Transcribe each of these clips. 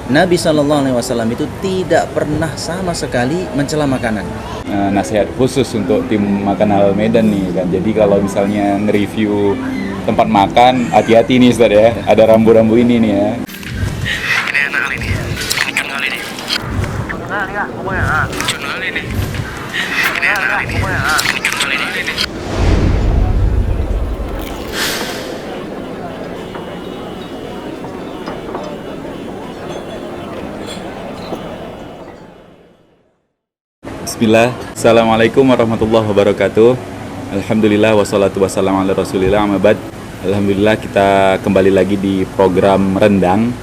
Nabi Shallallahu Alaihi Wasallam itu tidak pernah sama sekali mencela makanan. Nasihat khusus untuk tim makan halal Medan nih kan. Jadi kalau misalnya nge-review tempat makan, hati-hati nih Ustaz ya. Ada rambu-rambu ini nih ya. Ini enak kali ini. Ini kan kali ini. Nah, lihat, pokoknya kali ini. Ini enak kali ini. Ini kan kali ini. Bismillah. Assalamualaikum warahmatullahi wabarakatuh. Alhamdulillah wassalatu wassalamu ala rasulillah amabad. Alhamdulillah kita kembali lagi di program Rendang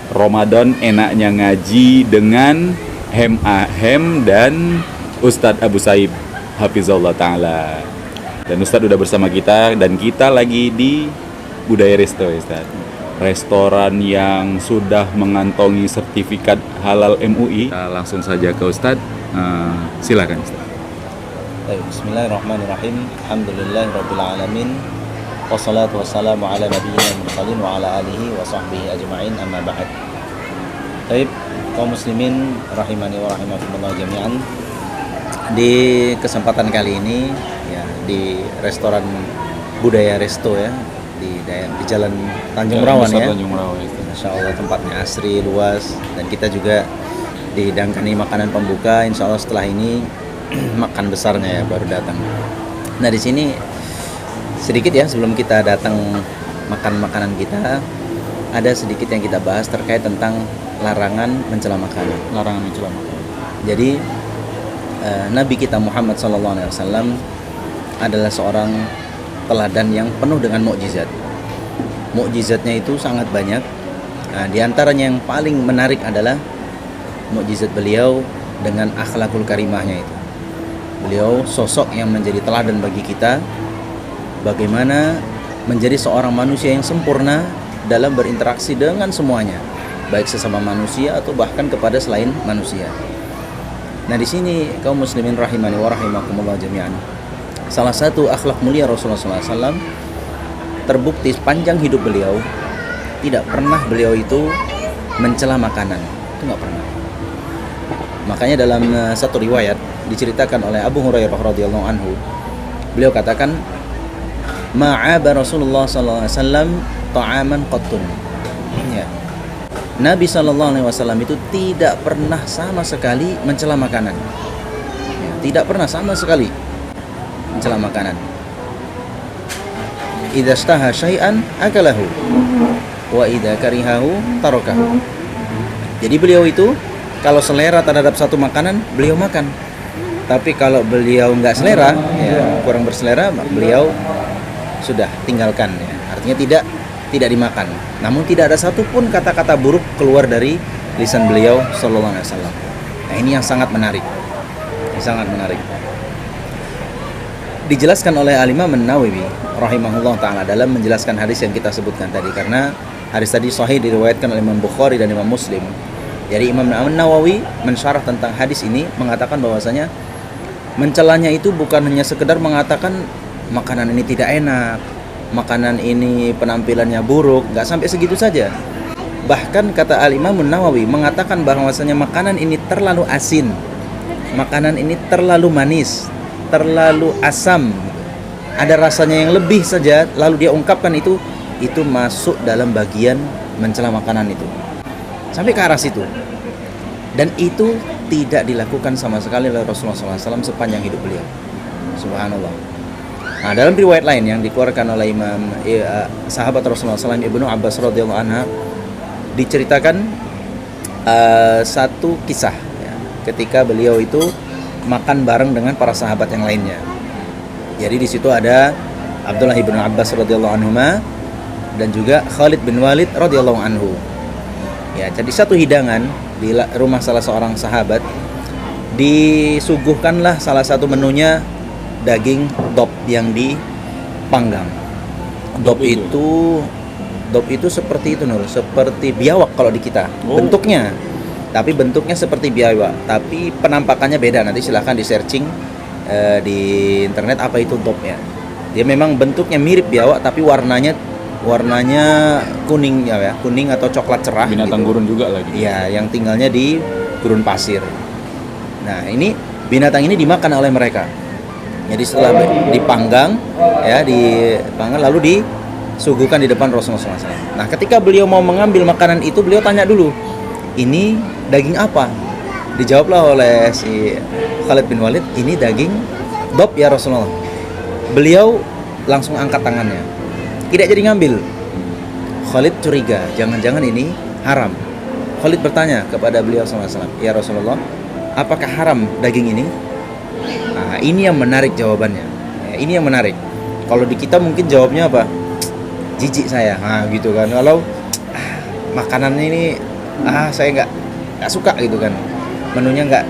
Ramadan enaknya ngaji dengan Hem dan Ustadz Abu Saib Hafizullah Ta'ala. Dan Ustadz udah bersama kita dan kita lagi di Budaya Resto Ustadz, restoran yang sudah mengantongi sertifikat halal MUI. Kita langsung saja ke Ustadz. Silakan Ustaz. Bismillahirrahmanirrahim. Alhamdulillahirrabbilalamin. Wassalatu wassalamu ala nabiyyina mursalin wa ala alihi wa sahbihi ajma'in, amma ba'd. Baik, kaum muslimin rahimani wa rahimakumullah jami'an. Di kesempatan kali ini ya di restoran Budaya Resto ya di Jalan Tanjung Rawan ya. Tanjung Rawan itu. Masya Allah tempatnya asri, luas, dan kita juga dihidangkan makanan pembuka. Insya Allah setelah ini makan besarnya ya baru datang. Nah di sini sedikit ya sebelum kita datang makan makanan kita, ada sedikit yang kita bahas terkait tentang larangan mencela makanan. Larangan mencela makanan. Jadi Nabi kita Muhammad SAW adalah seorang teladan yang penuh dengan mukjizat. Mukjizatnya itu sangat banyak. Nah, di antaranya yang paling menarik adalah mukjizat beliau dengan akhlakul karimahnya itu. Beliau sosok yang menjadi teladan bagi kita bagaimana menjadi seorang manusia yang sempurna dalam berinteraksi dengan semuanya, baik sesama manusia atau bahkan kepada selain manusia. Nah, di sini kaum muslimin rahimani wa rahimakumullah jami'an. Salah satu akhlak mulia Rasulullah SAW terbukti sepanjang hidup beliau tidak pernah beliau itu mencela makanan. Itu nggak pernah. Makanya dalam satu riwayat diceritakan oleh Abu Hurairah radhiyallahu anhu, beliau katakan, "Ma'aba Rasulullah sallallahu alaihi wasallam ta'aman qattun." Ya. Nabi sallallahu alaihi wasallam itu tidak pernah sama sekali mencela makanan. Ya, tidak pernah sama sekali mencela makanan. Idza istaha syai'an akalahu wa idza karihahu tarakahu. Jadi beliau itu kalau selera terhadap satu makanan, beliau makan. Tapi kalau beliau nggak selera, ya, kurang berselera, beliau sudah tinggalkan. Ya. Artinya tidak dimakan. Namun tidak ada satupun kata-kata buruk keluar dari lisan beliau Sallallahu Alaihi Wasallam. Nah, ini yang sangat menarik. Sangat menarik. Dijelaskan oleh Al-Imam An-Nawawi rahimahullah ta'ala dalam menjelaskan hadis yang kita sebutkan tadi. Karena hadis tadi sahih diriwayatkan oleh Imam Bukhari dan Imam Muslim. Jadi Imam Nawawi mensyarah tentang hadis ini mengatakan bahwasanya mencelanya itu bukan hanya sekedar mengatakan makanan ini tidak enak, makanan ini penampilannya buruk, nggak sampai segitu saja. Bahkan kata Al-Imam Nawawi mengatakan bahwasanya makanan ini terlalu asin, makanan ini terlalu manis, terlalu asam, ada rasanya yang lebih saja, lalu dia ungkapkan itu masuk dalam bagian mencela makanan itu. Sampai ke arah situ. Dan itu tidak dilakukan sama sekali oleh Rasulullah SAW sepanjang hidup beliau. Subhanallah. Nah, dalam riwayat lain yang dikeluarkan oleh sahabat Rasulullah SAW Ibnu Abbas radhiyallahu anha, diceritakan satu kisah ya, ketika beliau itu makan bareng dengan para sahabat yang lainnya. Jadi di situ ada Abdullah bin Abbas radhiyallahu anhuma dan juga Khalid bin Walid radhiyallahu anhu. Ya, jadi satu hidangan di rumah salah seorang sahabat disuguhkanlah salah satu menunya daging dop yang dipanggang. Dop itu seperti itu Nur, seperti biawak kalau di kita. Bentuknya. Tapi bentuknya seperti biawak, tapi penampakannya beda. Nanti silahkan di searching di internet apa itu dop ya. Dia memang bentuknya mirip biawak tapi warnanya warnanya kuning ya, kuning atau coklat cerah. Binatang gitu. gurun juga lagi. Iya, yang tinggalnya di gurun pasir. Nah, ini binatang ini dimakan oleh mereka. Jadi setelah dipanggang, ya dipanggang lalu disuguhkan di depan Rasulullah SAW. Nah, ketika beliau mau mengambil makanan itu, beliau tanya dulu, ini daging apa? Dijawablah oleh si Khalid bin Walid, ini daging dob ya Rasulullah. Beliau langsung angkat tangannya, tidak jadi ngambil. Khalid curiga, jangan-jangan ini haram. Khalid bertanya kepada beliau SAW, ya Rasulullah, apakah haram daging ini? Nah, ini yang menarik jawabannya. Ya, ini yang menarik. Kalau di kita mungkin jawabnya apa? Jijik saya, nah gitu kan. Kalau makanannya ini, saya nggak suka gitu kan. Menunya nggak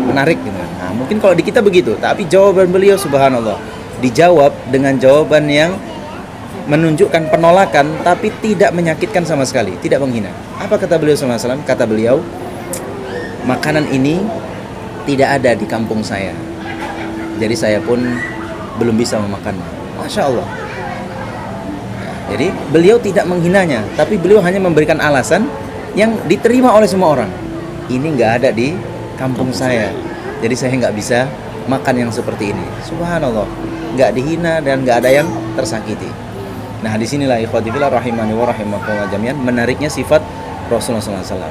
menarik gitu kan. Nah, mungkin kalau di kita begitu. Tapi jawaban beliau, subhanallah, dijawab dengan jawaban yang menunjukkan penolakan, tapi tidak menyakitkan sama sekali, tidak menghina. Apa kata beliau SAW? Kata beliau, makanan ini tidak ada di kampung saya, jadi saya pun belum bisa memakannya. Masya Allah. Jadi beliau tidak menghinanya, tapi beliau hanya memberikan alasan yang diterima oleh semua orang. Ini nggak ada di kampung saya, jadi saya nggak bisa makan yang seperti ini. Subhanallah, nggak dihina dan nggak ada yang tersakiti. Nah, disinilah ikhwati fillah rahimani wa rahimakumullah jami'an, menariknya sifat Rasulullah SAW.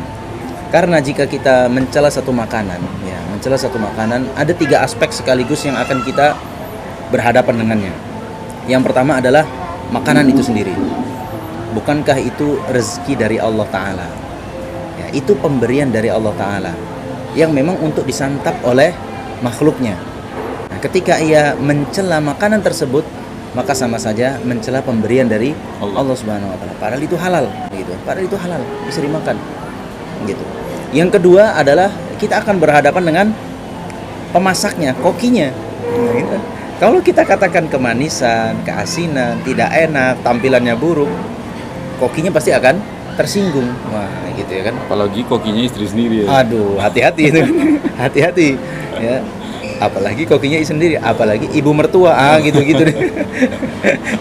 Karena jika kita mencela satu makanan, ya, mencela satu makanan, ada 3 aspek sekaligus yang akan kita berhadapan dengannya. Yang pertama adalah makanan itu sendiri. Bukankah itu rezeki dari Allah Ta'ala? Ya, itu pemberian dari Allah Ta'ala yang memang untuk disantap oleh makhluknya. Nah, ketika ia mencela makanan tersebut, maka sama saja mencela pemberian dari Allah Subhanahu Wa Ta'ala. Padahal itu halal, gitu. Padahal itu halal, bisa dimakan, gitu. Yang kedua adalah kita akan berhadapan dengan pemasaknya, kokinya. Nah, gitu. Kalau kita katakan kemanisan, keasinan, tidak enak, tampilannya buruk, kokinya pasti akan tersinggung. Wah, gitu ya kan. Apalagi kokinya istri sendiri ya. Aduh, hati-hati itu. Hati-hati. Ya. Apalagi kokinya sendiri, apalagi ibu mertua, gitu-gitu deh.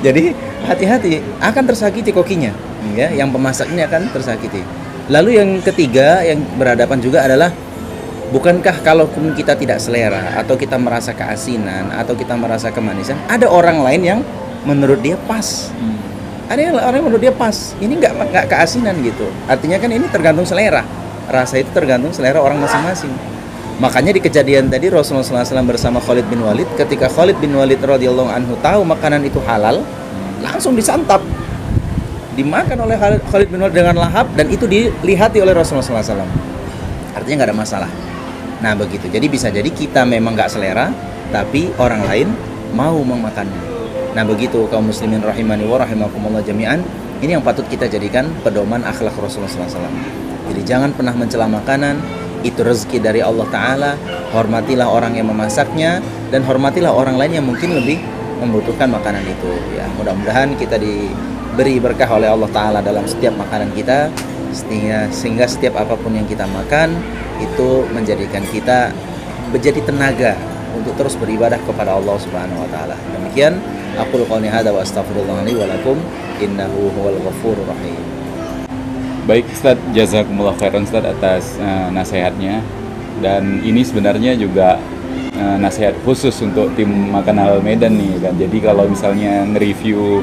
Jadi hati-hati, akan tersakiti kokinya, ya, yang pemasaknya akan tersakiti. Lalu yang ketiga yang berhadapan juga adalah, bukankah kalaupun kita tidak selera atau kita merasa keasinan atau kita merasa kemanisan, ada orang lain yang menurut dia pas. Ada orang yang menurut dia pas, ini nggak keasinan gitu. Artinya kan ini tergantung selera. Rasa itu tergantung selera orang masing-masing. Makanya di kejadian tadi Rasulullah SAW bersama Khalid bin Walid, ketika Khalid bin Walid radhiyallahu anhu tahu makanan itu halal, langsung disantap, dimakan oleh Khalid bin Walid dengan lahap, dan itu dilihati oleh Rasulullah SAW. Artinya nggak ada masalah. Nah begitu. Jadi bisa jadi kita memang nggak selera, tapi orang lain mau memakannya. Nah begitu kaum muslimin rahimani wa rahimakumullah jami'an. Ini yang patut kita jadikan pedoman akhlak Rasulullah SAW. Jadi jangan pernah mencela makanan. Itu rezeki dari Allah Ta'ala. Hormatilah orang yang memasaknya, dan hormatilah orang lain yang mungkin lebih membutuhkan makanan itu. Ya, mudah-mudahan kita diberi berkah oleh Allah Ta'ala dalam setiap makanan kita, sehingga setiap apapun yang kita makan itu menjadikan kita menjadi tenaga untuk terus beribadah kepada Allah Subhanahu wa Ta'ala. Demikian aqulu qouli hadza wa astaghfirullah li wa lakum innahu huwal ghafurur rahim. Baik Ustaz, jazakumullah khairan Ustaz atas nasihatnya. Dan ini sebenarnya juga nasihat khusus untuk tim Makan Halal Medan nih kan. Jadi kalau misalnya nge-review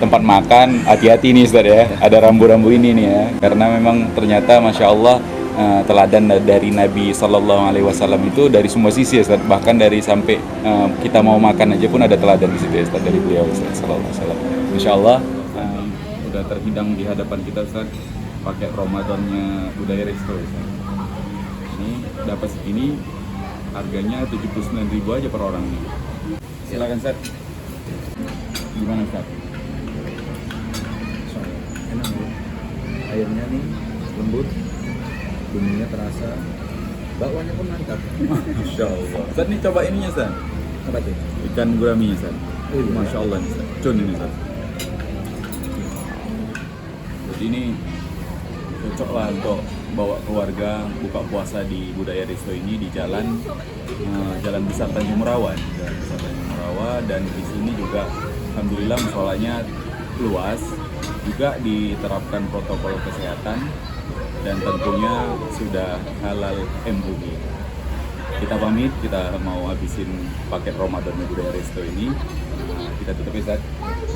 tempat makan, hati-hati nih Ustaz ya, ada rambu-rambu ini nih ya. Karena memang ternyata Masya Allah teladan dari Nabi SAW itu dari semua sisi ya Ustaz. Bahkan dari sampai kita mau makan aja pun ada teladan di situ ya Ustaz, dari beliau Ustaz SAW. Masya Allah udah terhidang di hadapan kita Ustaz, pakai Ramadannya Budaya Resto Ustaz. Ini dapat segini, harganya 79.000 aja per orang nih. Silakan Ustaz. Gimana Ustaz? Enak bro. Airnya nih lembut, buminya terasa, bakwanya pun mantap. Masya Allah. Ustaz nih coba ininya Ustaz. Apa tuh? Ikan guraminya Ustaz. Oh, iya. Masya Allah nih Ustaz. Cun ini Ustaz. Jadi ini cocok lah untuk bawa keluarga buka puasa di Budaya Resto ini di Jalan Besar Tanjung Merawa. Jalan Besar Tanjung Merawa, dan di sini juga alhamdulillah musolanya luas, juga diterapkan protokol kesehatan, dan tentunya sudah halal MUI. Kita pamit, kita mau habisin paket Ramadan Budaya Resto ini. Kita tutup ya, Zat.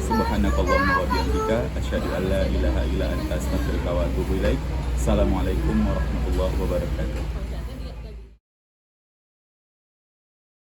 Subhanakallahumma wa bihamdika asyhadu an la ilaha illa anta astaghfiruka wa atubu ilaik. Assalamualaikum warahmatullahi wabarakatuh.